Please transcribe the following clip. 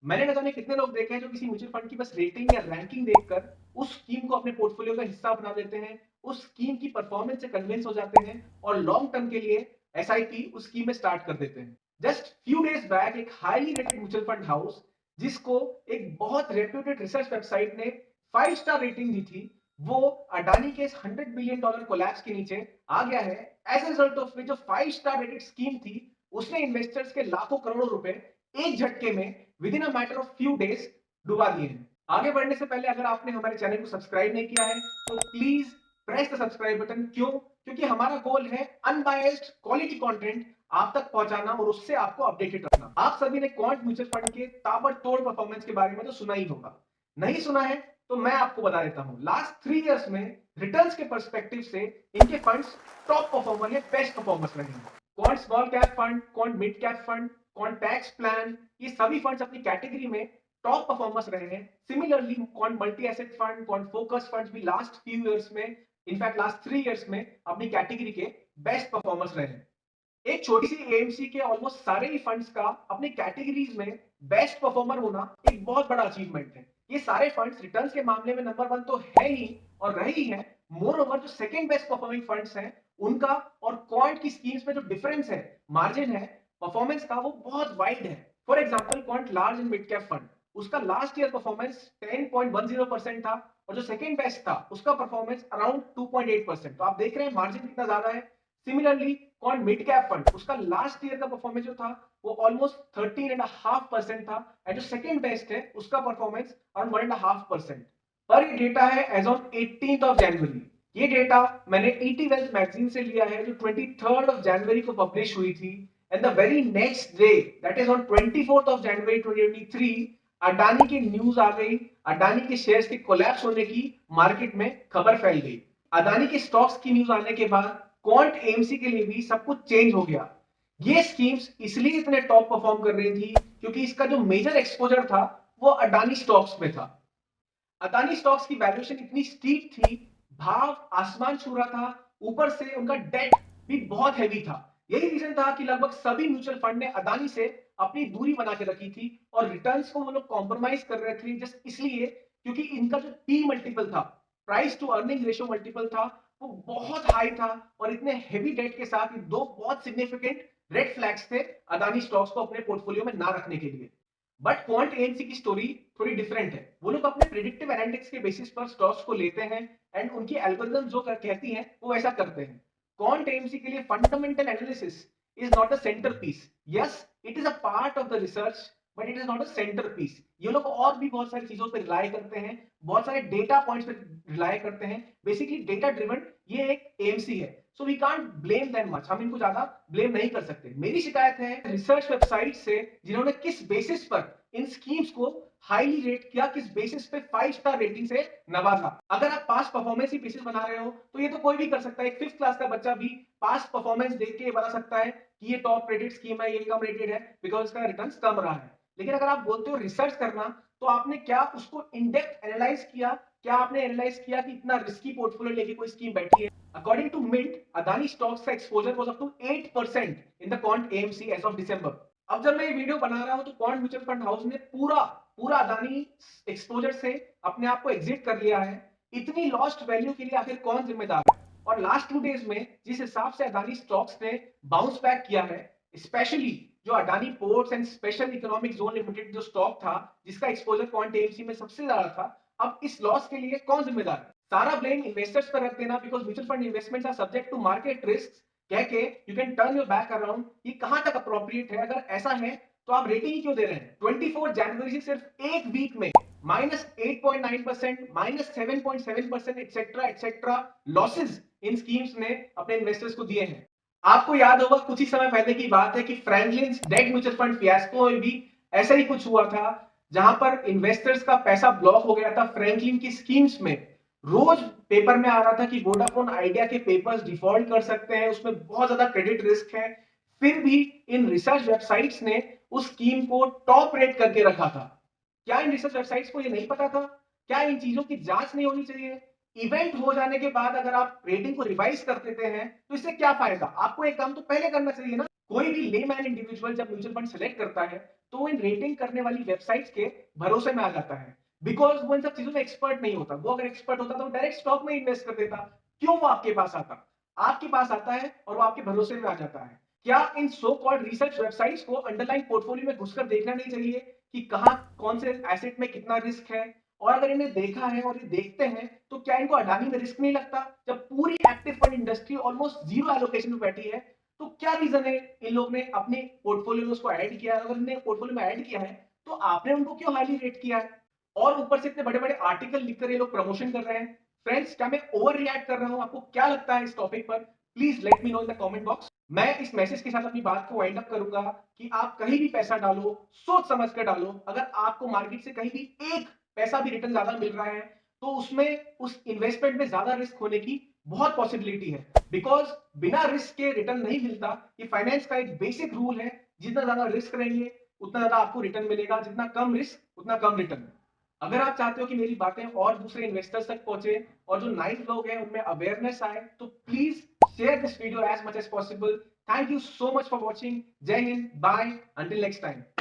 मैंने न जाने कितने लोग देखे हैं जो किसी म्यूचुअल फंड की बस रेटिंग या रैंकिंग देखकर उस स्कीम को अपने पोर्टफोलियो का हिस्सा बना देते हैं, उस स्कीम की परफॉर्मेंस से कन्विंस हो जाते हैं और लॉन्ग टर्म के लिए एसआईपी उस स्कीम में स्टार्ट कर देते हैं। जस्ट फ्यू डेज बैक एक highly rated mutual fund house जिसको एक बहुत रेप्यूटेड रिसर्च वेबसाइट ने 5 स्टार रेटिंग दी थी, वो अडानी के इस $100 बिलियन कोलैप्स के नीचे आ गया है। एज अ रिजल्ट ऑफ जो 5 स्टार रेटेड स्कीम थी, उसने इन्वेस्टर्स के लाखों करोड़ों रुपए एक झटके में with in a matter of few days डुबा दिए हैं। आगे बढ़ने से पहले अगर आपने हमारे चैनल को सब्सक्राइब नहीं किया है तो please press the subscribe button. क्यों? क्योंकि हमारा गोल है अनबायस्ड क्वालिटी कंटेंट आप तक पहुंचाना और उससे आपको अपडेटेड रखना। आप सभी ने क्वांट म्यूचुअल फंड के ताबड़तोड़ परफॉर्मेंस के बारे में तो सुना ही होगा। नहीं सुना है तो मैं आपको बता देता हूं। लास्ट 3 इयर्स में रिटर्न्स के पर्सपेक्टिव से इनके फंड्स टॉप परफॉर्मर या बेस्ट परफॉर्मर्स रहे हैं। Quant small cap fund, quant mid cap fund, quant tax plan, ये सभी फंड्स अपनी कैटेगरी में टॉप परफॉर्मर्स रहे हैं। Similarly quant multi asset fund, quant focus funds भी लास्ट फ्यू इयर्स में, इनफैक्ट लास्ट 3 इयर्स में अपनी कैटेगरी के बेस्ट परफॉर्मर्स रहे हैं। एक छोटी सी एएमसी के ऑलमोस्ट सारे ही फंड्स का अपनी कैटेगरीज में बेस्ट परफॉर्मर होना एक बहुत बड़ा अचीवमेंट है। ये सारे फंड्स रिटर्न्स के मामले में नंबर 1 तो है ही और रहे ही है। मोर ओवर जो सेकंड बेस्ट परफॉर्मिंग फंड्स हैं उनका और क्वांट की स्कीम्स में जो डिफरेंस है, मार्जिन है परफॉर्मेंस का, वो बहुत वाइड है। For example quant large and mid cap fund, उसका लास्ट ईयर परफॉर्मेंस 10.10% था और जो सेकंड बेस्ट था उसका परफॉर्मेंस अराउंड 2.8%। तो आप देख रहे हैं मार्जिन कितना ज्यादा है। सिमिलरली कौन मिड कैप फंड, उसका लास्ट ईयर का परफॉर्मेंस जो था वो ऑलमोस्ट 13.5% था एंड जो सेकंड बेस्ट है उसका परफॉर्मेंस अराउंड 1.5%। पर ये डेटा है as on 18th of January. ये डेटा मैंने ईटी वेल्थ मैगजीन से लिया है जो 23rd ऑफ जनवरी को पब्लिश हुई थी। And the very next day, that is on 24th of January 2023, Adani की न्यूज आ गई। अडानी के शेयर्स के कोलैप्स होने की मार्केट में खबर फैल गई। अडानी के स्टॉक्स की न्यूज आने के बाद क्वांट एएमसी के लिए भी सब कुछ चेंज हो गया। ये स्कीम्स इसलिए इतने टॉप परफॉर्म कर रही थी क्योंकि इसका जो मेजर एक्सपोजर था वो अडानी स्टॉक्स में था। अदानी स्टॉक्स की वैल्यूएशन इतनी स्टीप थी, भाव आसमान छू रहा था, ऊपर से उनका डेट भी बहुत हैवी था। यही रीजन था कि लगभग सभी म्यूचुअल फंड ने अदानी से अपनी दूरी बना के रखी थी और रिटर्न्स को वो लोग कॉम्प्रोमाइज कर रहे थे जस्ट इसलिए क्योंकि इनका जो पी मल्टीपल था, price to earning ratio multiple था, वो बहुत हाई था और इतने हेवी डेट के साथ ये दो बहुत सिग्निफिकेंट रेड फ्लैग्स थे अदानी स्टॉक्स को अपने पोर्टफोलियो में ना रखने के लिए। बट क्वांट एएमसी की स्टोरी थोड़ी डिफरेंट है। वो लोग अपने प्रिडिक्टिव एनालिटिक्स के बेसिस पर स्टॉक्स को लेते हैं एंड उनकी एल्गोरिथम जो कहती हैं वो ऐसा करते हैं। क्वांट एएमसी के लिए fundamental analysis is not a centre piece. Yes, it is a part of the research but it is not a centre piece. ये लोग और भी बहुत सारी चीजों पर रिलाई करते हैं, बहुत सारे डेटा पॉइंट्स पर रिलाई करते हैं। बेसिकली डेटा ड्रिवन ये एक एएमसी है, so we can't blame them much. हम इनको ज्यादा ब्लेम नहीं कर सकते। मेरी शिकायत है रिसर्च वेबसाइट से जिन्होंने किस बेसिस पर इन स्कीम्स को हाईली रेट किया, किस बेसिस पे 5 स्टार रेटिंग से नवाजा। अगर आप पास परफॉर्मेंस ही बेसिस बना रहे हो तो ये तो कोई भी कर सकता है। एक 5th क्लास का बच्चा भी पास परफॉर्मेंस देख के बता सकता है कि ये टॉप रेटेड स्कीम है, ये कम रेटेड है बिकॉज इसका रिटर्न कम रहा है। लेकिन अगर आप बोलते हो रिसर्च करना, तो आपने क्या उसको इन डेप्थ एनालाइज किया? क्या आपने एनालाइज किया कि इतना रिस्की पोर्टफोलियो लेके कोई स्कीम बैठी है? According to Mint, Adani stocks का exposure was up to 8% in the Quant AMC as of December. अब जब मैं ये वीडियो बना रहा हूं तो क्वांट म्यूचुअल फंड हाउस ने पूरा पूरा अदानी एक्सपोजर से अपने आप को एग्जिट कर लिया है। इतनी लॉस्ट वैल्यू के लिए आखिर कौन जिम्मेदार है? और लास्ट 2 डेज में जिस हिसाब से अदानी स्टॉक्स ने बाउंस बैक किया है, स्पेशली जो Adani ports and special economic zone limited जो स्टॉक था जिसका एक्सपोजर क्वांट एएमसी में सबसे ज्यादा था, अब इस लॉस के लिए कौन जिम्मेदार है? सारा ब्लेम इन्वेस्टर्स पर रख देना because mutual fund investments are subject to market risk कह के you can turn your back around, ये कहां तक अप्रोप्रिएट है? अगर ऐसा है तो आप रेटिंग ही क्यों दे रहे हैं? 24 जनवरी से सिर्फ एक वीक में -8.9%, -7.7% etcetera etcetera losses in schemes ने अपने इन्वेस्टर्स को दिए हैं। आपको याद होगा कुछ ही समय पहले की बात है कि Franklin debt mutual fund fiasco में भी ऐसा ही कुछ हुआ था, जहां पर इन्वेस्टर्स का पैसा ब्लॉक हो गया था फ्रैंकलिन की स्कीम्स में। रोज पेपर में आ रहा था कि वोडाफोन आइडिया के पेपर्स डिफॉल्ट कर सकते हैं, उसमें बहुत ज्यादा क्रेडिट रिस्क है। फिर भी इन रिसर्च वेबसाइट्स ने उस स्कीम को टॉप रेट करके रखा था। क्या इन रिसर्च वेबसाइट्स को ये नहीं पता था? क्या इन चीजों की जांच नहीं होनी चाहिए? इवेंट हो जाने के बाद अगर आप रेटिंग को रिवाइज कर देते हैं तो इससे क्या फायदा? आपको एक काम तो पहले करना चाहिए ना। कोई भी लेमैन इंडिविजुअल जब म्यूचुअल फंड सेलेक्ट करता है, तो वो इन रेटिंग करने वाली वेबसाइट्स के भरोसे में आ जाता है। बिकॉज़ वो इन सब चीज़ों में एक्सपर्ट नहीं होता। वो अगर एक्सपर्ट होता तो वो डायरेक्ट स्टॉक में इन्वेस्ट कर देता। क्यों वो आपके पास आता? आपके पास आता है और वो आपके भरोसे में आ जाता है। क्या इन सो कॉल्ड रिसर्च वेबसाइट्स को अंडरलाइन पोर्टफोलियो में घुसकर देखना नहीं चाहिए कि कहाँ कौन से एसेट में कितना रिस्क है? और अगर इन्हें देखा है और ये देखते हैं, तो क्या इनको अडानी में रिस्क नहीं लगता? जब पूरी active fund industry almost zero allocation में बैठी है, तो क्या रीज़न है इन लोग ने अपने पोर्टफोलियो में उसको ऐड किया है? अगर इन्हें पोर्टफोलियो में ऐड किया है, तो आपने उनको क्यों हाईली रेट किया है? और ऊपर से इतने बड़े-बड़े आर्टिकल लिखकर ये लोग प्रमोशन कर रहे हैं। फ्रेंड्स, क्या मैं ओवर रिएक्ट कर रहा हूँ? आपको क्या लगता है इस टॉपिक पर? Please let me know in the comment box. मैं इस मैसेज के साथ अपनी बात को वाइंड अप करूँगा कि आप कहीं भी पैसा डालो, सोच समझ कर डालो। अगर आपको मार्केट से कहीं भी एक पैसा भी रिटर्न ज़्यादा मिल रहा है, तो उसमें उस इन्वेस्टमेंट में ज़्यादा रिस्क होने की बहुत पॉसिबिलिटी है। बिकॉज़ बिना रिस्क के रिटर्न नहीं मिलता। ये फाइनेंस का एक बेसिक रूल है। जितना ज़्यादा रिस्क रहेंगे, उतना ज़्यादा आपको रिटर्न मिलेगा। जितना कम रिस्क, उतना कम रिटर्न। अगर आप चाहते हो कि मेरी बातें और दूसरे इन्वेस्टर्स तक पहुंचे और जो नाइस लोग हैं उनमें अवेयरनेस आए, तो please share this video as much as possible. Thank you so much for watching. जय Hind, bye, until next time.